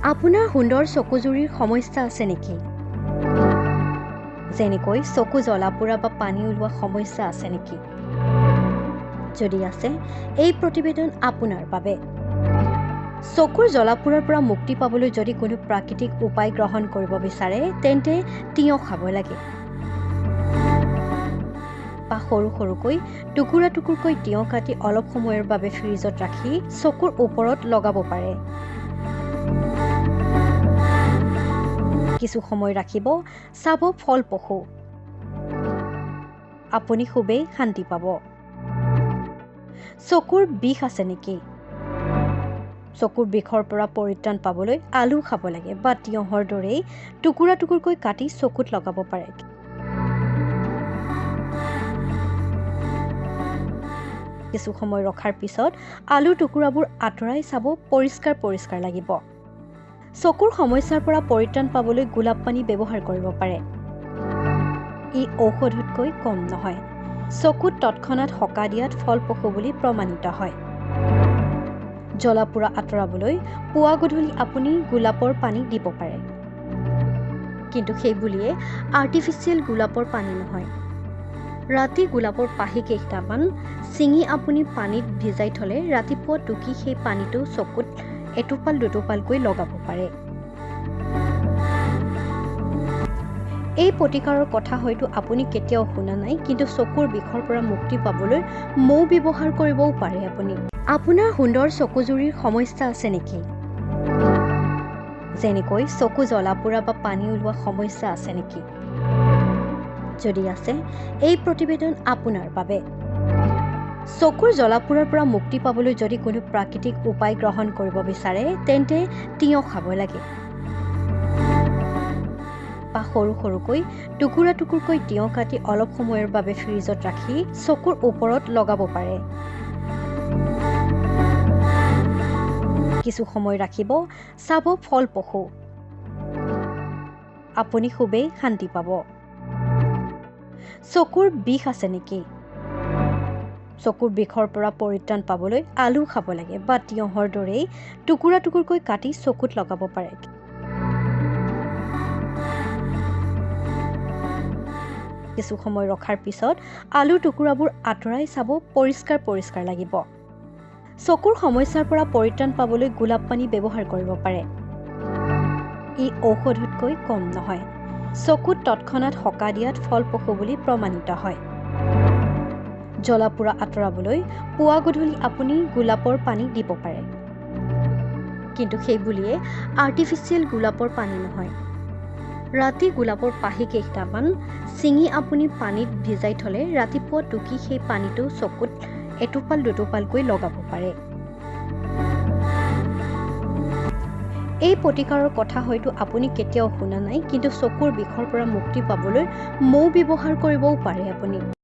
আপোনাৰ সুন্দৰ চকুজুৰিৰ সমস্যা আছে নেকি? যেনেকৈ চকু জ্বলা-পোৰা বা পানী ওলোৱা সমস্যা আছে নেকি? যদি আছে, এই প্ৰতিবেদন আপোনাৰ বাবে। চকুৰ জ্বলা-পোৰাৰ পৰা মুক্তি পাবলৈ যদি কোনো প্ৰাকৃতিক উপায় গ্ৰহণ কৰিব বিচাৰে, তেন্তে তিয়ঁহ খাব লাগে। বা সৰু সৰুকৈ টুকুৰা-টুকুৰকৈ তিয়ঁহ কাটি অলপ সময়ৰ বাবে ফ্ৰিজত ৰাখি চকুৰ ওপৰত লগাব পাৰে। কিছু সময় ৰাখিব, চাব ফলপ্ৰসূ। আপুনি খুবেই শান্তি পাব। চকুৰ বিষ আছে নেকি? চকুৰ বিষৰ পৰা পৰিত্ৰাণ পাবলৈ আলু খাব লাগে বা তিয়ঁহৰ দৰেই টুকুৰা-টুকুৰকৈ কাটি চকুত লগাব পাৰে। কিছু সময় ৰখাৰ পিছত আলুৰ টুকুৰাবোৰ আঁতৰাই চাব, পৰিষ্কাৰ লাগিব। চকুৰ সমস্যাৰ পৰা পৰিত্ৰাণ পাবলৈ গোলাপ পানী ব্যৱহাৰ কৰিব পাৰে। ই ঔষধতকৈ কম নহয়। চকুত তৎক্ষণাত সকাহ দিয়াত ফলপ্ৰসূ বুলি প্ৰমাণিত হয়। জ্বলা-পোৰা আঁতৰাবলৈ পুৱা গধূলি আপুনি গোলাপৰ পানী দিব পাৰে। কিন্তু সেই বুলিয়ে আৰ্টিফিচিয়েল গোলাপৰ পানী নহয়। ৰাতি গোলাপৰ পাহি কেইটামান ছিঙি আপুনি পানীত ভিজাই থলে ৰাতিপুৱা টুকি সেই পানীটো চকুত এটোপাল দুটোপালকৈ লগাব পাৰে। এই প্ৰতিকাৰৰ কথা হয়তো আপুনি কেতিয়াও শুনা নাই, কিন্তু চকুৰ বিষৰ পৰা মুক্তি পাবলৈ মৌ ব্যৱহাৰ কৰিবও পাৰে আপুনি। আপোনাৰ সুন্দৰ চকুজুৰিৰ সমস্যা আছে নেকি? যেনেকৈ চকু জ্বলা-পোৰা বা পানী ওলোৱা সমস্যা আছে নেকি? যদি আছে, এই প্ৰতিবেদন আপোনাৰ বাবে। চকুৰ জ্বলা-পোৰাৰ পৰা মুক্তি পাবলৈ যদি কোনো প্ৰাকৃতিক উপায় গ্ৰহণ কৰিব বিচাৰে, তেন্তে তিয়ঁহ খাব লাগে। বা সৰু সৰুকৈ টুকুৰা-টুকুৰকৈ তিয়ঁহ কাটি অলপ সময়ৰ বাবে ফ্ৰিজত ৰাখি চকুৰ ওপৰত লগাব পাৰে। কিছু সময় ৰাখিব, চাব ফলপ্ৰসূ। আপুনি খুবেই শান্তি পাব। চকুৰ বিষ আছে নেকি? চকুৰ বিষৰ পৰা পৰিত্ৰাণ পাবলৈ আলু খাব লাগে বা তিয়ঁহৰ দৰেই টুকুৰা-টুকুৰকৈ কাটি চকুত লগাব পাৰে। কিছু সময় ৰখাৰ পিছত আলুৰ টুকুৰাবোৰ আঁতৰাই চাব, পৰিষ্কাৰ লাগিব। চকুৰ সমস্যাৰ পৰা পৰিত্ৰাণ পাবলৈ গোলাপ পানী ব্যৱহাৰ কৰিব পাৰে। ই ঔষধতকৈ কম নহয়। চকুত তৎক্ষণাত সকাহ দিয়াত ফলপ্ৰসূ বুলি প্ৰমাণিত হয়। জ্বলা-পোৰা আঁতৰাবলৈ পুৱা গধূলি আপুনি গোলাপৰ পানী দিব পাৰে। কিন্তু সেই বুলিয়ে আৰ্টিফিচিয়েল গোলাপৰ পানী নহয়। ৰাতি গোলাপৰ পাহি কেইটামান ছিঙি আপুনি পানীত ভিজাই থলে ৰাতিপুৱা টুকি সেই পানীটো চকুত এটোপাল দুটোপালকৈ লগাব পাৰে। এই প্ৰতিকাৰৰ কথা হয়তো আপুনি কেতিয়াও শুনা নাই, কিন্তু চকুৰ বিষৰ পৰা মুক্তি পাবলৈ মৌ ব্যৱহাৰ কৰিবও পাৰে আপুনি।